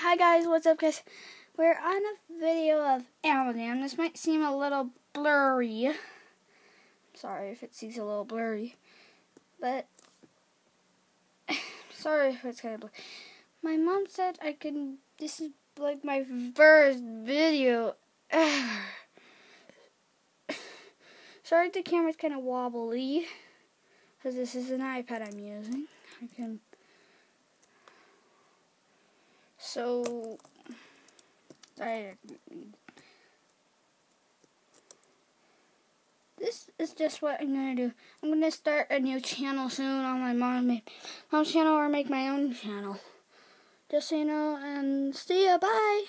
Hi guys, what's up guys? We're on a video of Amazon. This might seem a little blurry. Sorry if it seems a little blurry. But sorry if it's kind of blurry. My mom said this is like my first video ever. Sorry the camera's kind of wobbly. Because this is an iPad I'm using. This is just what I'm going to do. I'm going to start a new channel soon on my mom's channel or make my own channel. Just so you know, and see ya, bye!